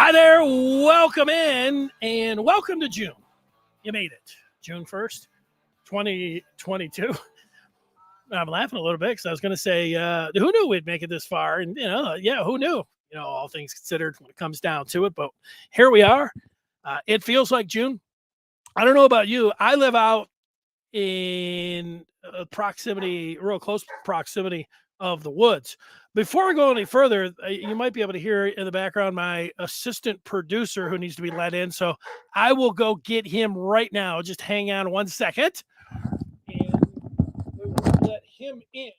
Hi there, welcome in, and welcome to June. You made it. June 1st, 2022. I'm laughing a little bit because I was going to say, who knew we'd make it this far? And, who knew? All things considered when it comes down to it. But here we are. It feels like June. I don't know about you. I live out in real close proximity of the woods. Before we go any further, you might be able to hear in the background my assistant producer who needs to be let in. So I will go get him right now. Just hang on 1 second. And we will let him in.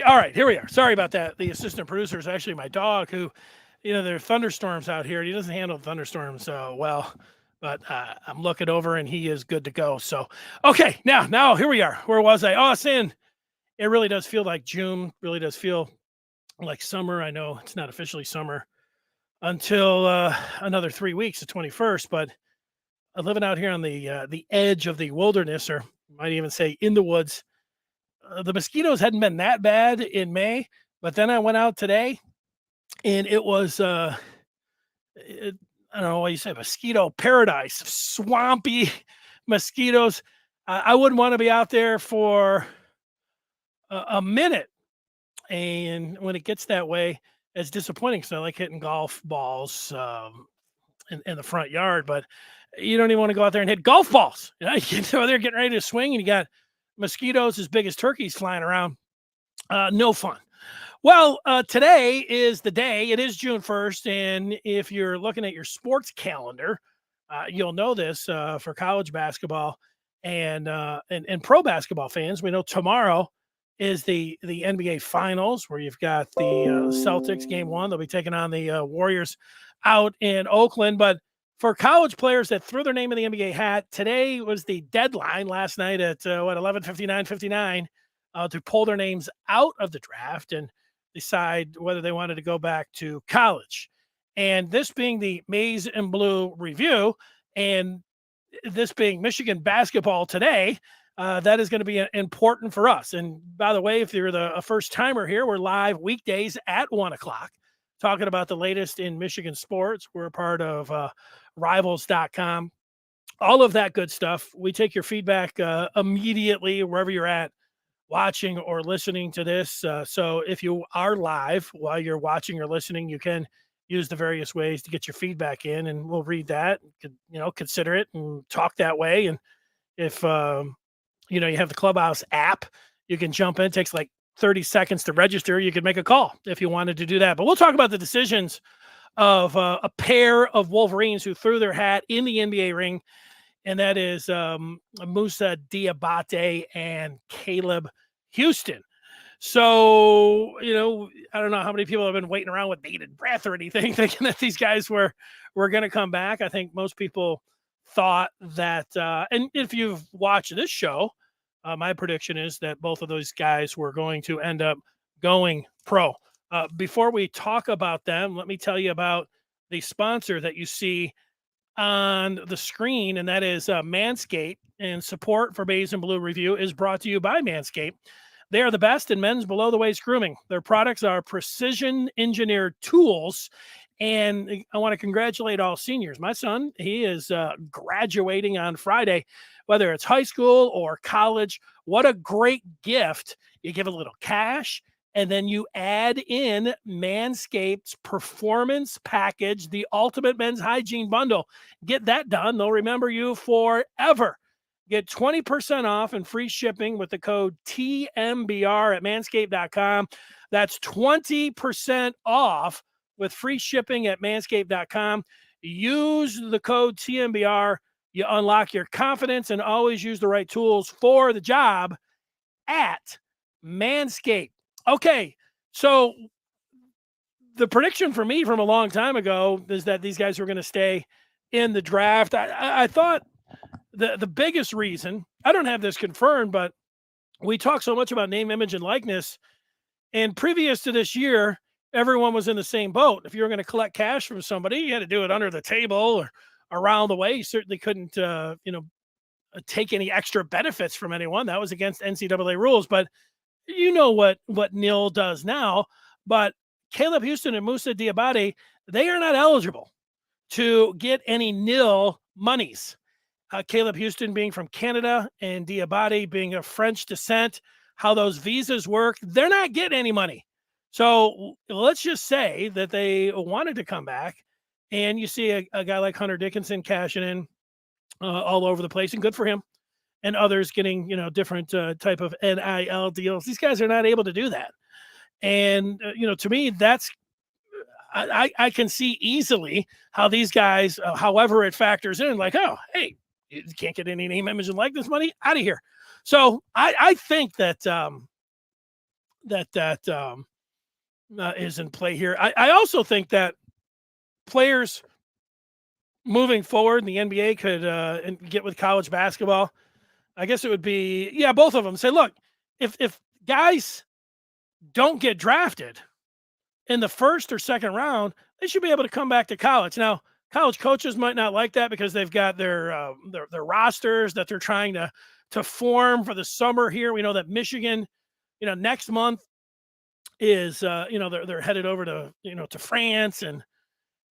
All right, here we are. Sorry about that. The assistant producer is actually my dog who, there are thunderstorms out here. He doesn't handle thunderstorms well, but I'm looking over and he is good to go. So, okay, now here we are. Where was I? Oh, saying it really does feel like June, really does feel like summer. I know it's not officially summer until another 3 weeks, the 21st, but living out here on the edge of the wilderness, or might even say in the woods, the mosquitoes hadn't been that bad in May, but then I went out today and it was, I don't know what you say, mosquito paradise, swampy mosquitoes. I wouldn't want to be out there for a minute. And when it gets that way, it's disappointing because I like hitting golf balls in the front yard, but you don't even want to go out there and hit golf balls. You get over there getting ready to swing and you got mosquitoes as big as turkeys flying around. No fun. Well, today is the day. It is June 1st. And if you're looking at your sports calendar, you'll know this for college basketball and pro basketball fans. We know tomorrow is the NBA Finals, where you've got the Celtics game one. They'll be taking on the Warriors out in Oakland. But for college players that threw their name in the NBA hat, today was the deadline last night at 11:59 to pull their names out of the draft and decide whether they wanted to go back to college. And this being the Maize and Blue review, and this being Michigan basketball today, that is going to be important for us. And by the way, if you're a first timer here, we're live weekdays at 1:00 talking about the latest in Michigan sports. We're a part of rivals.com, all of that good stuff. We take your feedback immediately wherever you're at, watching or listening to this. So if you are live while you're watching or listening, you can use the various ways to get your feedback in, and we'll read that, consider it and talk that way. And if, you have the Clubhouse app, you can jump in. It takes like 30 seconds to register. You could make a call if you wanted to do that. But we'll talk about the decisions of a pair of Wolverines who threw their hat in the NBA ring, and that is Musa Diabate and Caleb Houstan. So, I don't know how many people have been waiting around with bated breath or anything, thinking that these guys were going to come back. I think most people thought that, and if you've watched this show, my prediction is that both of those guys were going to end up going pro. Before we talk about them, let me tell you about the sponsor that you see on the screen, and that is Manscaped. And support for Maize and Blue Review is brought to you by Manscaped. They are the best in men's below-the-waist grooming. Their products are precision-engineered tools, and I want to congratulate all seniors. My son, he is graduating on Friday, whether it's high school or college. What a great gift. You give a little cash, and then you add in Manscaped's Performance Package, the ultimate men's hygiene bundle. Get that done. They'll remember you forever. Get 20% off and free shipping with the code TMBR at manscaped.com. That's 20% off with free shipping at manscaped.com. Use the code TMBR. You unlock your confidence, and always use the right tools for the job at Manscaped. Okay, so the prediction for me from a long time ago is that these guys were going to stay in the draft. I thought the biggest reason, I don't have this confirmed, but we talk so much about name, image, and likeness. And previous to this year, everyone was in the same boat. If you were going to collect cash from somebody, you had to do it under the table or around the way. You certainly couldn't, take any extra benefits from anyone. That was against NCAA rules. But you know what Nil does now. But Caleb Houstan and Musa Diabate, they are not eligible to get any nil monies. Caleb Houstan being from Canada and Diabate being of French descent, how those visas work, they're not getting any money. So let's just say that they wanted to come back, and you see a guy like Hunter Dickinson cashing in all over the place, and good for him. And others getting, different type of NIL deals. These guys are not able to do that. And, to me, that's I can see easily how these guys, however it factors in, like, oh, hey, you can't get any name, image, and likeness money out of here. So I think that is in play here. I also think that players moving forward in the NBA could get with college basketball. I guess it would be, both of them say, look, if guys don't get drafted in the first or second round, they should be able to come back to college. Now, college coaches might not like that because they've got their rosters that they're trying to form for the summer here. We know that Michigan, next month is they're headed over to to France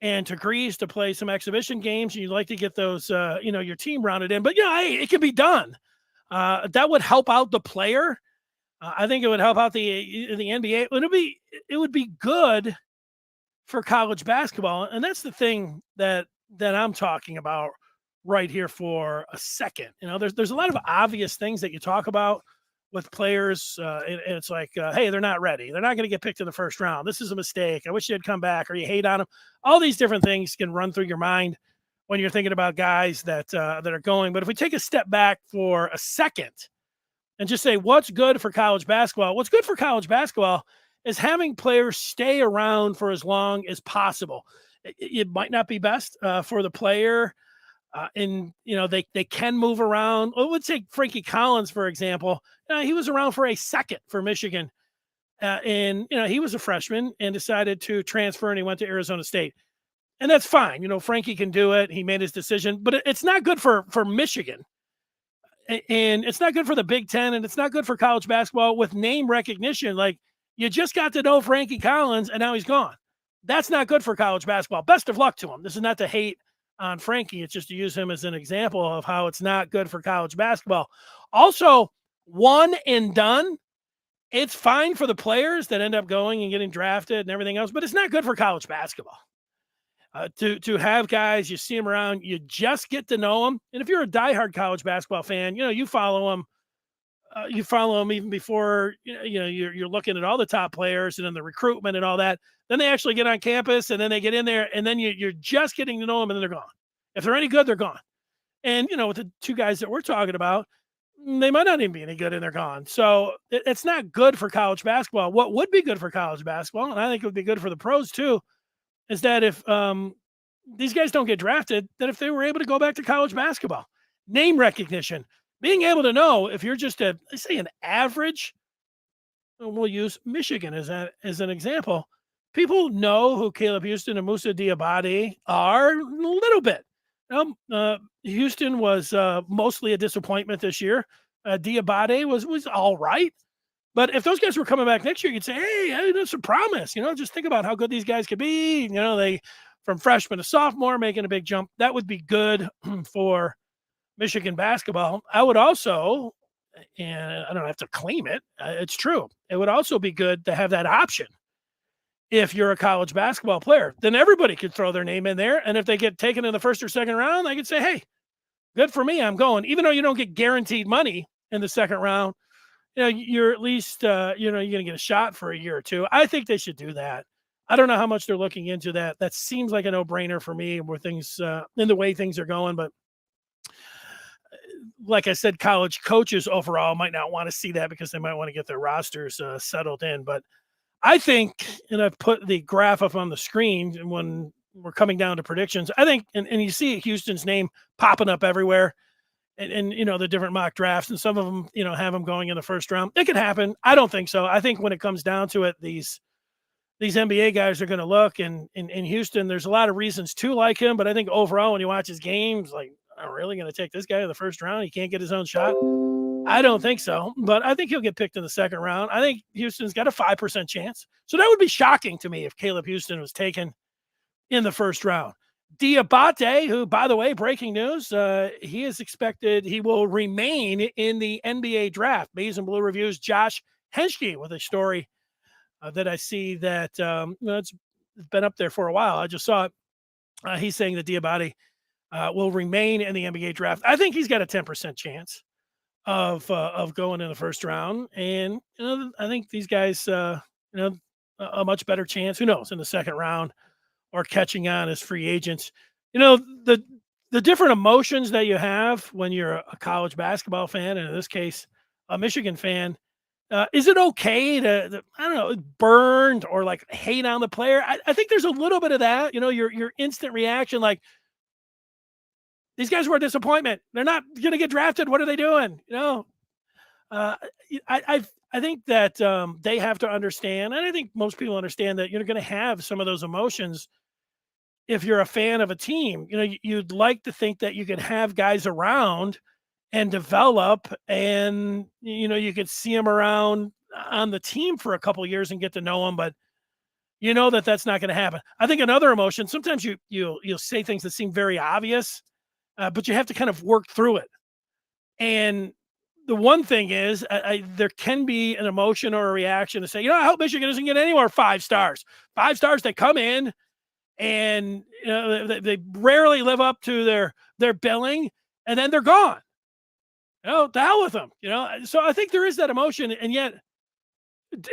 and to Greece to play some exhibition games. And you'd like to get those your team rounded in, but hey, it can be done. That would help out the player. I think it would help out the NBA. It would be good for college basketball, and that's the thing that I'm talking about right here for a second. There's a lot of obvious things that you talk about with players, and it's like, hey, they're not ready. They're not going to get picked in the first round. This is a mistake. I wish they'd come back, or you hate on them. All these different things can run through your mind when you're thinking about guys that are going. But if we take a step back for a second and just say, what's good for college basketball? What's good for college basketball is having players stay around for as long as possible. It might not be best for the player, and they can move around. I would say Frankie Collins, for example. He was around for a second for Michigan, and he was a freshman and decided to transfer, and he went to Arizona State, and that's fine. Frankie can do it. He made his decision, but it's not good for Michigan. And it's not good for the Big Ten, and it's not good for college basketball with name recognition. Like, you just got to know Frankie Collins, and now he's gone. That's not good for college basketball. Best of luck to him. This is not to hate on Frankie. It's just to use him as an example of how it's not good for college basketball. Also, one and done. It's fine for the players that end up going and getting drafted and everything else, but it's not good for college basketball. To have guys, you see them around, you just get to know them. And if you're a diehard college basketball fan, you follow them. You follow them even before you're looking at all the top players and then the recruitment and all that. Then they actually get on campus, and then they get in there, and then you're just getting to know them, and then they're gone. If they're any good, they're gone. And with the two guys that we're talking about, they might not even be any good, and they're gone. So it's not good for college basketball. What would be good for college basketball, and I think it would be good for the pros too, is that if these guys don't get drafted, that if they were able to go back to college basketball, name recognition, being able to know if you're just an average, we'll use Michigan as an example. People know who Caleb Houstan and Musa Diabate are a little bit. Houstan was mostly a disappointment this year. Diabate was all right. But if those guys were coming back next year, you'd say, hey, there's some promise. Just think about how good these guys could be. They from freshman to sophomore making a big jump. That would be good for Michigan basketball. I would also, and I don't have to claim it, it's true. It would also be good to have that option. If you're a college basketball player, then everybody could throw their name in there. And if they get taken in the first or second round, they could say, hey, good for me, I'm going. Even though you don't get guaranteed money in the second round, you're at least, you're going to get a shot for a year or two. I think they should do that. I don't know how much they're looking into that. That seems like a no-brainer for me where things, in the way things are going. But like I said, college coaches overall might not want to see that because they might want to get their rosters settled in. But I think, and I've put the graph up on the screen when we're coming down to predictions, I think, and you see Houston's name popping up everywhere and the different mock drafts, and some of them, have them going in the first round. It could happen. I don't think so. I think when it comes down to it, these these NBA guys are going to look. And in Houston, there's a lot of reasons to like him, but I think overall, when you watch his games, like, I'm really going to take this guy in the first round. He can't get his own shot. I don't think so, but I think he'll get picked in the second round. I think Houston's got a 5% chance. So that would be shocking to me if Caleb Houstan was taken in the first round. Diabate, who, by the way, breaking news, he is expected, he will remain in the NBA draft. Maize and Blue Reviews, Josh Henschke with a story that I see that it's been up there for a while. I just saw it. He's saying that Diabate will remain in the NBA draft. I think he's got a 10% chance of going in the first round, and I think these guys, a much better chance. Who knows, in the second round or catching on as free agents. You know, the different emotions that you have when you're a college basketball fan, and in this case, a Michigan fan. Is it okay to, I don't know, burned or like hate on the player? I think there's a little bit of that. Your instant reaction, like, these guys were a disappointment. They're not going to get drafted. What are they doing? Uh, I think that they have to understand, and I think most people understand that you're going to have some of those emotions if you're a fan of a team. You'd like to think that you could have guys around and develop, and you could see them around on the team for a couple of years and get to know them, but that's not going to happen. I think another emotion, sometimes you'll say things that seem very obvious, but you have to kind of work through it. And the one thing is, there can be an emotion or a reaction to say, I hope Michigan doesn't get any more 5 stars. 5 stars that come in and they rarely live up to their billing, and then they're gone. The hell with them. So I think there is that emotion, and yet,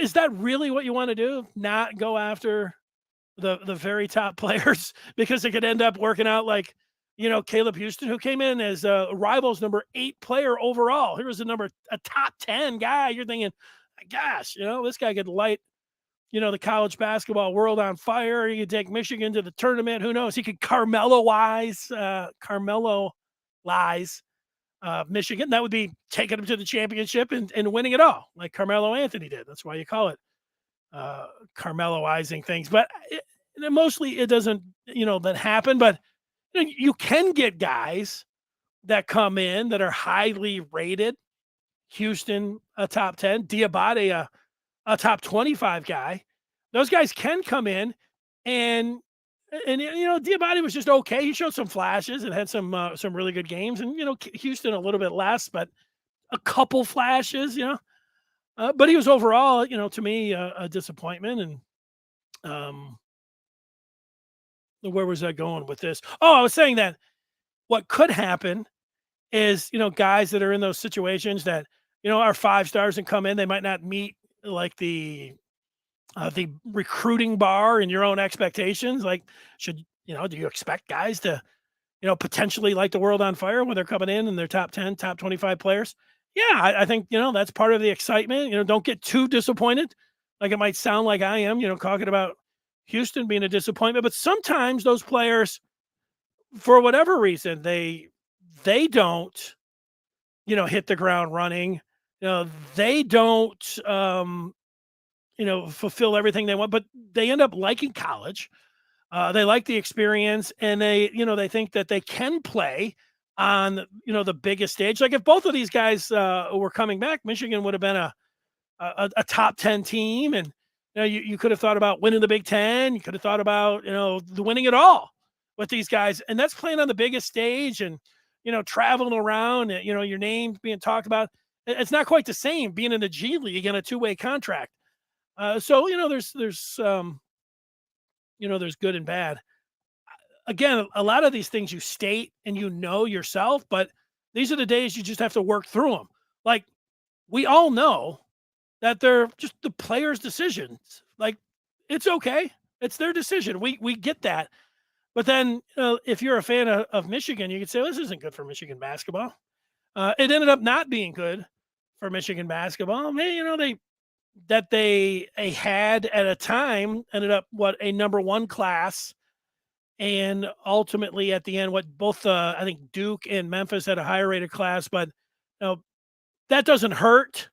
is that really what you want to do? Not go after the very top players because it could end up working out like, Caleb Houstan, who came in as a Rivals number 8 player overall. Here was a top 10 guy. You're thinking, gosh, this guy could light, the college basketball world on fire. He could take Michigan to the tournament. Who knows? He could Carmelo-wise Michigan. That would be taking them to the championship and winning it all, like Carmelo Anthony did. That's why you call it Carmelo-izing things. But mostly it doesn't, that happen. But you can get guys that come in that are highly rated. Houstan, a top 10, Diabate, a top 25 guy. Those guys can come in, and Diabate was just okay. He showed some flashes and had some really good games, and Houstan a little bit less, but a couple flashes, but he was overall, to me, a disappointment. And where was I going with this? Oh, I was saying that what could happen is, guys that are in those situations that, are 5 stars and come in, they might not meet like the recruiting bar and your own expectations. Like, do you expect guys to, potentially light the world on fire when they're coming in and they're top 10, top 25 players? Yeah, I think, that's part of the excitement. Don't get too disappointed. Like it might sound like I am, talking about Houstan being a disappointment, but sometimes those players, for whatever reason, they don't, hit the ground running. They don't, fulfill everything they want, but they end up liking college. They like the experience, and they think that they can play on, the biggest stage. Like if both of these guys were coming back, Michigan would have been a top 10 team. And, you could have thought about winning the Big Ten. You could have thought about, the winning it all with these guys. And that's playing on the biggest stage and, traveling around, your name being talked about. It's not quite the same being in the G League in a 2-way contract. So, there's good and bad. Again, a lot of these things you state and yourself, but these are the days you just have to work through them. Like, we all know that they're just the players' decisions. Like, it's okay. It's their decision. We get that. But then if you're a fan of Michigan, you could say, well, this isn't good for Michigan basketball. It ended up not being good for Michigan basketball. They had at a time ended up a number 1 class, and ultimately at the end, both I think Duke and Memphis had a higher rated class, but that doesn't hurt,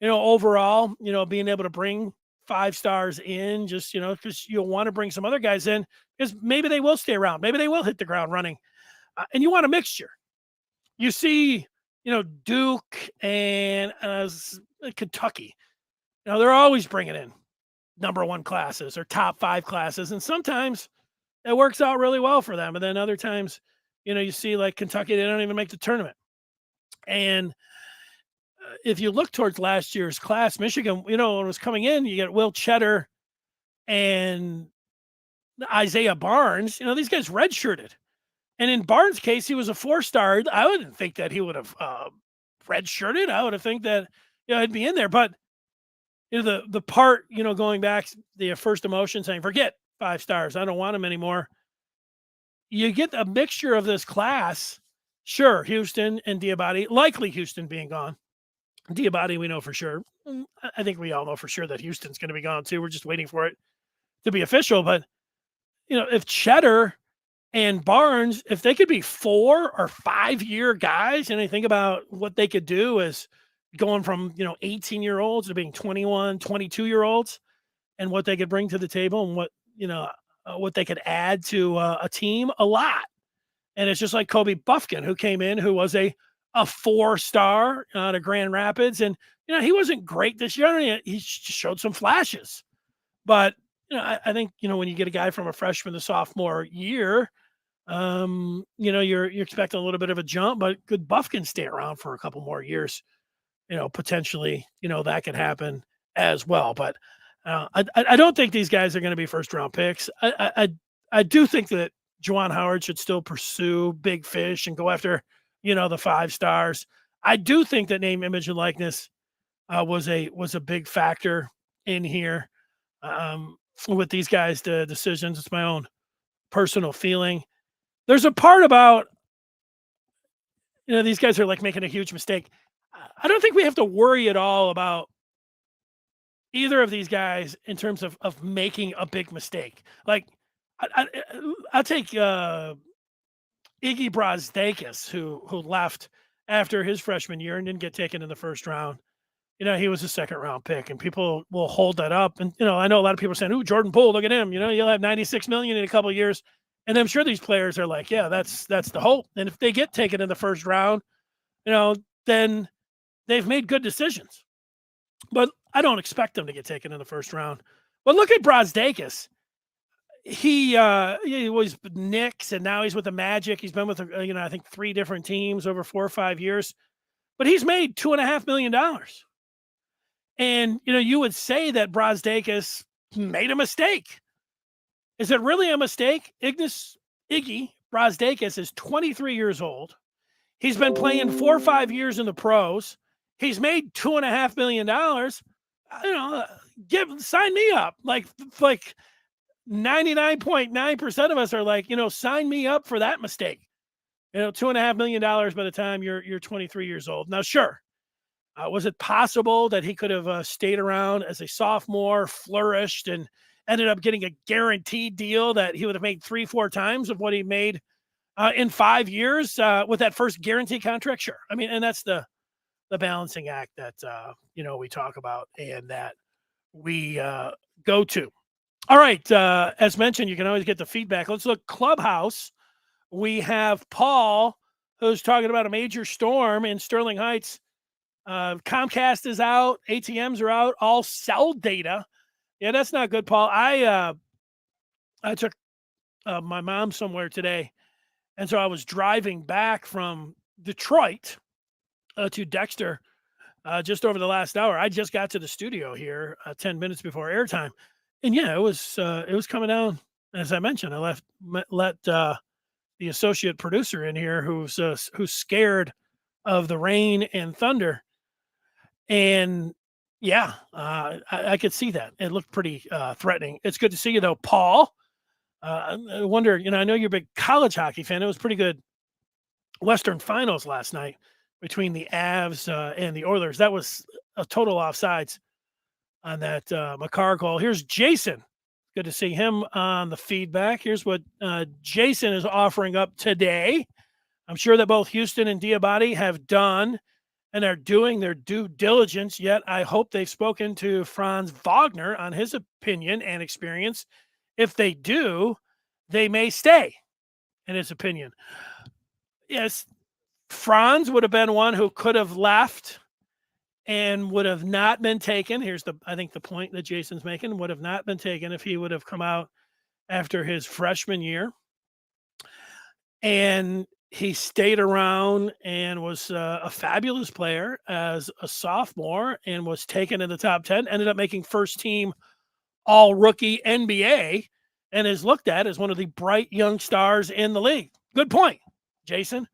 overall, being able to bring 5 stars in, just, because you'll want to bring some other guys in, because maybe they will stay around. Maybe they will hit the ground running. And you want a mixture. You see, Duke and Kentucky. They're always bringing in number one classes or top 5 classes. And sometimes it works out really well for them. And then other times, you see like Kentucky, they don't even make the tournament. And if you look towards last year's class, Michigan, when it was coming in, you get Will Cheddar and Isaiah Barnes. These guys redshirted. And in Barnes' case, he was a 4-star. I wouldn't think that he would have redshirted. I would have think that he'd be in there. But the part going back, the first emotion saying, forget 5 stars, I don't want him anymore. You get a mixture of this class. Sure, Houstan and Diabate, likely Houstan being gone. Diabate, we know for sure. I think we all know for sure that Houston's going to be gone too. We're just waiting for it to be official. But if Cheddar and Barnes, if they could be 4 or 5 year guys, and I think about what they could do as going from 18-year-olds to being 21, 22-year-olds, and what they could bring to the table, and what they could add to a team, a lot. And it's just like Kobe Buffkin, who came in, who was a 4-star out of Grand Rapids, and he wasn't great this year. He showed some flashes, but I think when you get a guy from a freshman to sophomore year, you're expecting a little bit of a jump, but could Buffkin stay around for a couple more years? Potentially, that could happen as well. But I don't think these guys are going to be first round picks. I do think that Juwan Howard should still pursue big fish and go after, the 5 stars. I do think that name, image, and likeness was a big factor in here with these guys. The decisions. It's my own personal feeling. There's a part about these guys are like making a huge mistake. I don't think we have to worry at all about either of these guys in terms of making a big mistake. Like I'll take Iggy Brazdeikis, who left after his freshman year and didn't get taken in the first round. He was a 2nd-round pick, and people will hold that up. And I know a lot of people are saying, "Ooh, Jordan Poole, look at him. You'll have $96 million in a couple of years." And I'm sure these players are like, "Yeah, that's the hope." And if they get taken in the first round, then they've made good decisions. But I don't expect them to get taken in the first round. But look at Brazdeikis. He was with Knicks, and now he's with the Magic. He's been with I think 3 different teams over 4 or 5 years, but he's made $2.5 million. And you would say that Brazdeikis made a mistake. Is it really a mistake? Iggy Brazdeikis is 23 years old. He's been playing 4 or 5 years in the pros. He's made $2.5 million. Sign me up. Like 99.9% of us are like, sign me up for that mistake. $2.5 million by the time you're 23 years old. Now, sure. Was it possible that he could have stayed around as a sophomore, flourished, and ended up getting a guaranteed deal that he would have made 3-4 times of what he made in 5 years with that first guaranteed contract? Sure. I mean, and that's the balancing act that, we talk about and that we go to. All right. As mentioned, you can always get the feedback. Let's look Clubhouse. We have Paul, who's talking about a major storm in Sterling Heights. Comcast is out. ATMs are out. All cell data. Yeah, that's not good, Paul. I took my mom somewhere today, and so I was driving back from Detroit to Dexter just over the last hour. I just got to the studio here 10 minutes before airtime, and yeah, it was coming down. As I mentioned, I let the associate producer in here who's scared of the rain and thunder, and yeah, I could see that. It looked pretty threatening. It's good to see you, though, Paul. I wonder, I know you're a big college hockey fan. It was pretty good Western Finals last night between the Avs and the Oilers. That was a total offsides on that Makar goal. Here's Jason. Good to see him on the feedback. Here's what Jason is offering up today. I'm sure that both Houstan and Diabate have done and are doing their due diligence. Yet I hope they've spoken to Franz Wagner on his opinion and experience. If they do, they may stay, in his opinion. Yes, Franz would have been one who could have left and would have not been taken. Here's I think the point that Jason's making, would have not been taken if he would have come out after his freshman year. And he stayed around and was a fabulous player as a sophomore and was taken in the top 10, ended up making first team all rookie NBA and is looked at as one of the bright young stars in the league. Good point, Jason.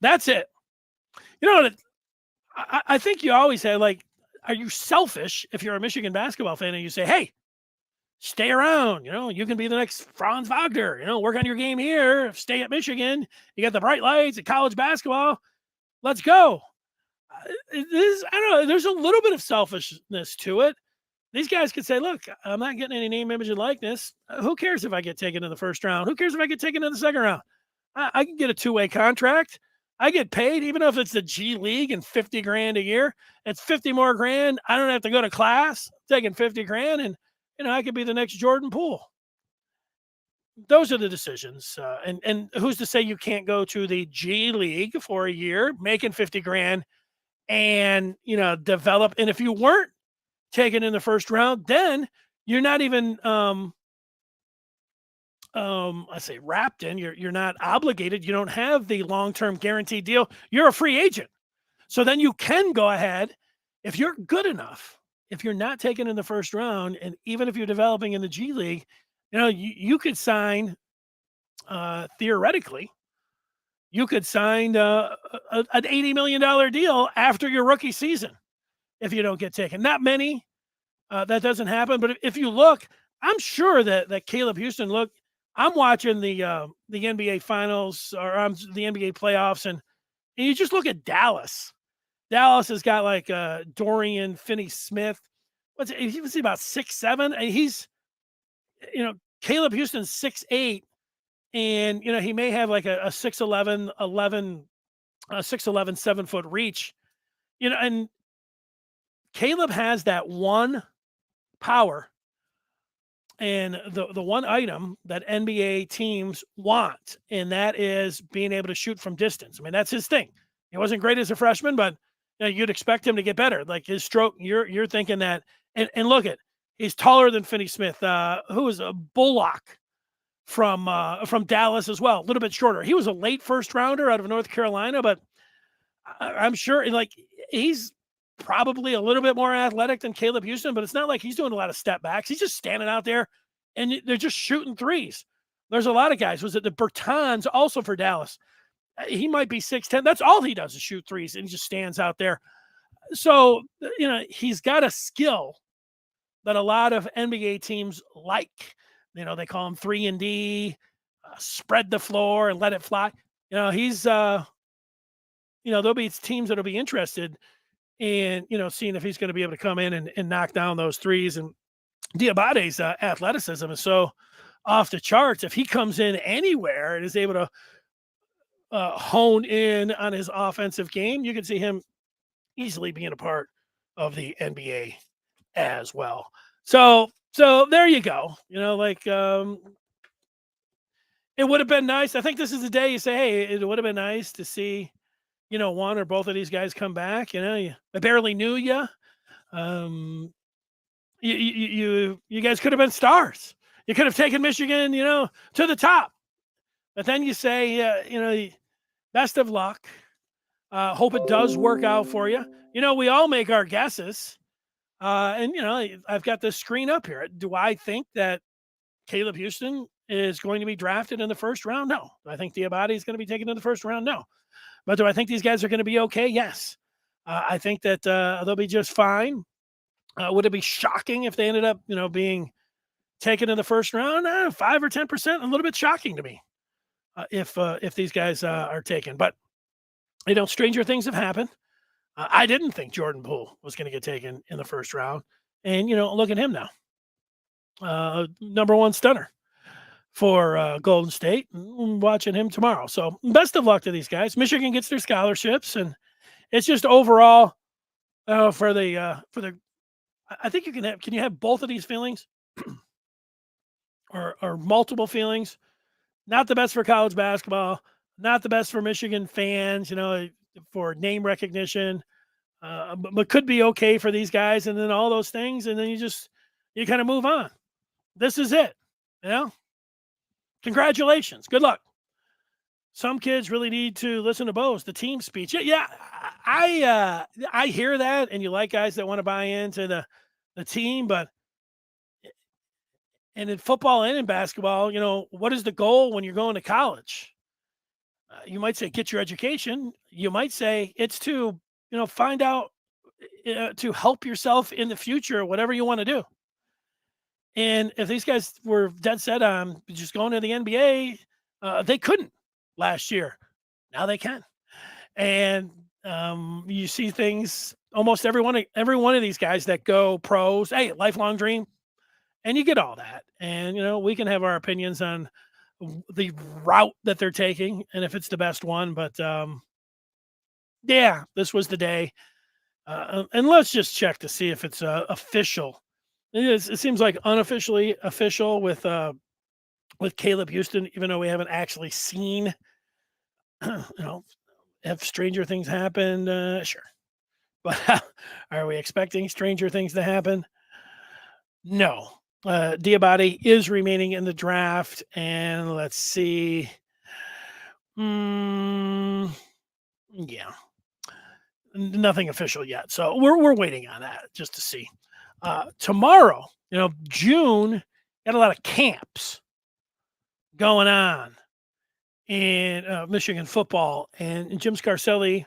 That's it. You know what? I think you always say, like, are you selfish if you're a Michigan basketball fan and you say, hey, stay around, you can be the next Franz Wagner, work on your game here, stay at Michigan, you got the bright lights at college basketball, let's go. I don't know, there's a little bit of selfishness to it. These guys could say, look, I'm not getting any name, image, and likeness. Who cares if I get taken in the first round? Who cares if I get taken in the second round? I can get a two-way contract. I get paid, even if it's the G League and $50,000 a year. It's 50 more grand. I don't have to go to class, taking 50 grand, and I could be the next Jordan Poole. Those are the decisions. And who's to say you can't go to the G League for a year, making 50 grand, and develop. And if you weren't taken in the first round, then you're not even I say wrapped in. You're not obligated. You don't have the long-term guaranteed deal. You're a free agent. So then you can go ahead if you're good enough. If you're not taken in the first round, and even if you're developing in the G League, you could sign theoretically, you could sign an $80 million deal after your rookie season if you don't get taken. Not many. That doesn't happen. But if you look, I'm sure that Caleb Houstan, look, I'm watching the NBA finals or the NBA playoffs, and you just look at Dallas. Dallas has got like Dorian Finney-Smith. He was about 6'7". And he's, Caleb Houston's 6'8", and he may have like a 6'11", 7-foot reach. And Caleb has that one power and the one item that NBA teams want, and that is being able to shoot from distance. I mean, that's his thing. He wasn't great as a freshman, but you'd expect him to get better. Like his stroke, you're thinking that. And look at, he's taller than Finney-Smith, who is a Bullock from Dallas as well, a little bit shorter. He was a late first rounder out of North Carolina, but I'm sure like he's probably a little bit more athletic than Caleb Houstan, but it's not like he's doing a lot of step backs. He's just standing out there and they're just shooting threes. There's a lot of guys. Was it the Bertans also for Dallas? He might be 6'10". That's all he does is shoot threes, and he just stands out there. So, he's got a skill that a lot of NBA teams like. They call him 3-and-D, spread the floor and let it fly. He's, there'll be teams that'll be interested in, seeing if he's going to be able to come in and knock down those threes. And Diabate's athleticism is so off the charts. If he comes in anywhere and is able to hone in on his offensive game, you can see him easily being a part of the NBA as well. So there you go. It would have been nice. I think this is the day you say, hey, it would have been nice to see, one or both of these guys come back. I barely knew you. You guys could have been stars. You could have taken Michigan, to the top. But then you say, best of luck. Hope it does work out for you. We all make our guesses. And I've got this screen up here. Do I think that Caleb Houstan is going to be drafted in the first round? No. Do I think Diabate is going to be taken in the first round? No. But do I think these guys are going to be okay? Yes. I think that they'll be just fine. Would it be shocking if they ended up, being taken in the first round? 5 or 10%, a little bit shocking to me if these guys are taken. But, stranger things have happened. I didn't think Jordan Poole was going to get taken in the first round. And, look at him now. Number one stunner for Golden State. I'm watching him tomorrow. So best of luck to these guys. Michigan gets their scholarships, and It's just overall for the. I think you can have. Can you have both of these feelings or multiple feelings? Not the best for college basketball. Not the best for Michigan fans. For name recognition. But could be okay for these guys, and then all those things, and then you kind of move on. This is it. You know, congratulations, good luck. Some kids really need to listen to both the team speech. Yeah. I hear that, and you like guys that want to buy into the team, but and in football and in basketball, what is the goal when you're going to college? You might say get your education. You might say it's to find out to help yourself in the future, whatever you want to do. And if these guys were dead set on just going to the NBA, they couldn't last year. Now they can. And you see things almost every one of these guys that go pros. Hey, lifelong dream, and you get all that. And we can have our opinions on the route that they're taking and if it's the best one. But yeah, this was the day. And let's just check to see if it's official. It seems like unofficially official with Caleb Houstan, even though we haven't actually seen. you know, have stranger things happen? Sure, but are we expecting stranger things to happen? No. Diabate is remaining in the draft, and let's see. Yeah, nothing official yet, so we're waiting on that just to see. Tomorrow, June, got a lot of camps going on in Michigan football, and Jim Scarcelli,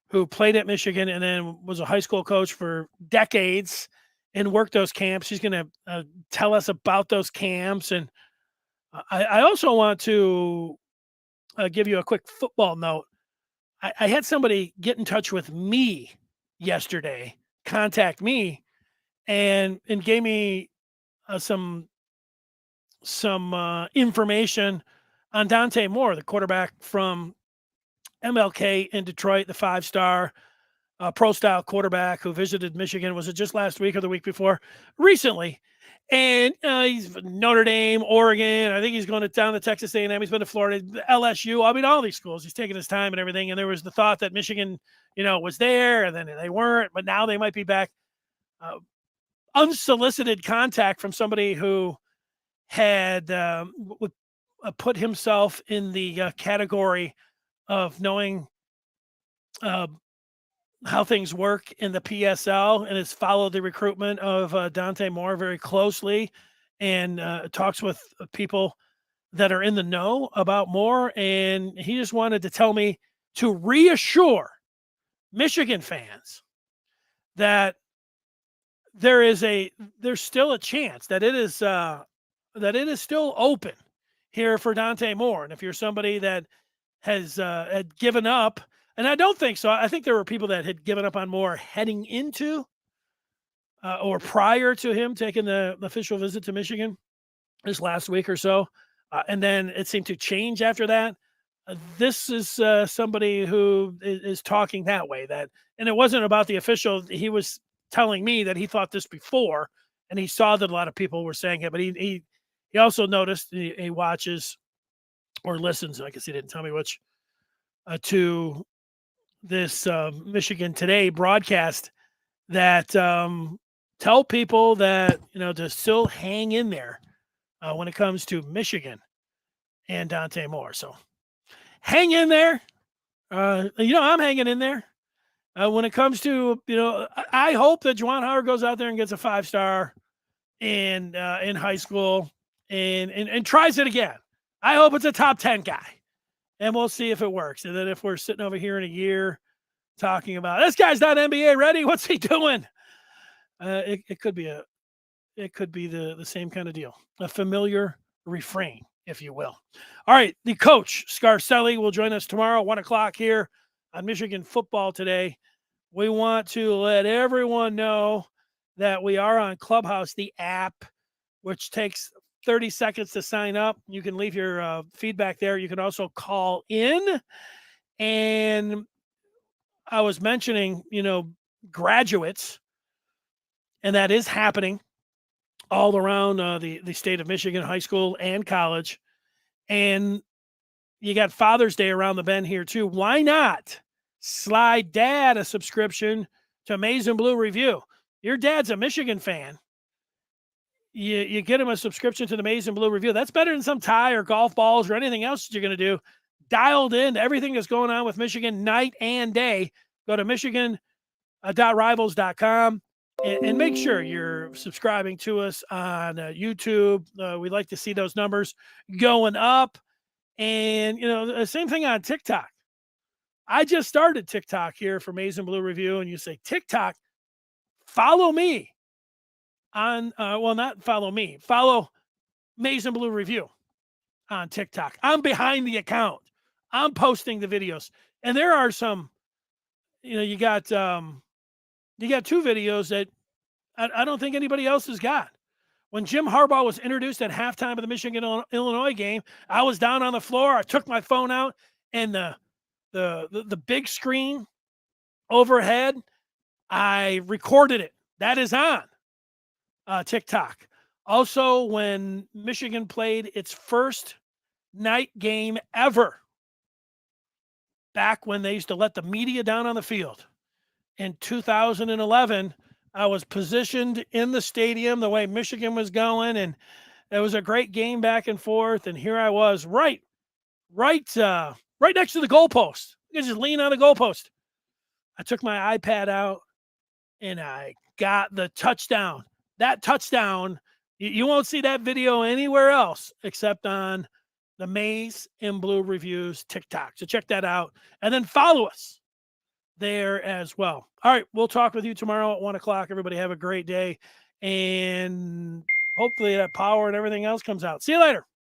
who played at Michigan and then was a high school coach for decades and worked those camps. He's going to tell us about those camps. And I also want to give you a quick football note. I had somebody get in touch with me yesterday, contact me, and gave me some information on Dante Moore, the quarterback from MLK in Detroit, the 5-star pro-style quarterback who visited Michigan. Was it just last week or the week before? Recently. And he's Notre Dame, Oregon. I think he's going down to Texas A&M. He's been to Florida, LSU. I mean, all these schools. He's taking his time and everything. And there was the thought that Michigan, was there, and then they weren't. But now they might be back. Unsolicited contact from somebody who had put himself in the category of knowing how things work in the PSL and has followed the recruitment of Dante Moore very closely and talks with people that are in the know about Moore. And he just wanted to tell me to reassure Michigan fans that there's still a chance that it is still open here for Dante Moore. And if you're somebody that has had given up, and I don't think so. I think there were people that had given up on Moore heading into or prior to him taking the official visit to Michigan this last week or so. And then it seemed to change after that. This is somebody who is talking that way. And it wasn't about the official. He was telling me that he thought this before, and he saw that a lot of people were saying it. But he also noticed he watches or listens. I guess he didn't tell me which to this Michigan Today broadcast that tell people that to still hang in there when it comes to Michigan and Dante Moore. So hang in there. I'm hanging in there. When it comes to I hope that Juwan Howard goes out there and gets a 5-star in high school and tries it again. I hope it's a top 10 guy. And we'll see if it works. And then if we're sitting over here in a year talking about this guy's not NBA ready, what's he doing? It could be the same kind of deal, a familiar refrain, if you will. All right, the coach Scarcelli will join us tomorrow, 1:00 here on Michigan Football Today. We want to let everyone know that we are on Clubhouse, the app, which takes 30 seconds to sign up. You can leave your feedback there. You can also call in. And I was mentioning, graduates, and that is happening all around the state of Michigan, high school and college. And you got Father's Day around the bend here too. Why not slide dad a subscription to Maize and Blue Review? Your dad's a Michigan fan. You get him a subscription to the Maize and Blue Review. That's better than some tie or golf balls or anything else that you're going to do. Dialed in to everything that's going on with Michigan night and day. Go to michigan.rivals.com and make sure you're subscribing to us on YouTube. We'd like to see those numbers going up. And, the same thing on TikTok. I just started TikTok here for Maize and Blue Review, and you say, TikTok, follow me on, not follow me, follow Maize and Blue Review on TikTok. I'm behind the account. I'm posting the videos. And there are some, you got 2 videos that I don't think anybody else has got. When Jim Harbaugh was introduced at halftime of the Michigan-Illinois game, I was down on the floor. I took my phone out, and the big screen overhead, I recorded it. That is on TikTok. Also, when Michigan played its first night game ever, back when they used to let the media down on the field in 2011, I was positioned in the stadium the way Michigan was going, and it was a great game back and forth. And here I was, right next to the goalpost. You just lean on the goalpost. I took my iPad out, and I got the touchdown. That touchdown, you won't see that video anywhere else except on the Maize and Blue Reviews TikTok. So check that out, and then follow us there as well. All right, we'll talk with you tomorrow at 1:00. Everybody have a great day, and hopefully that power and everything else comes out. See you later.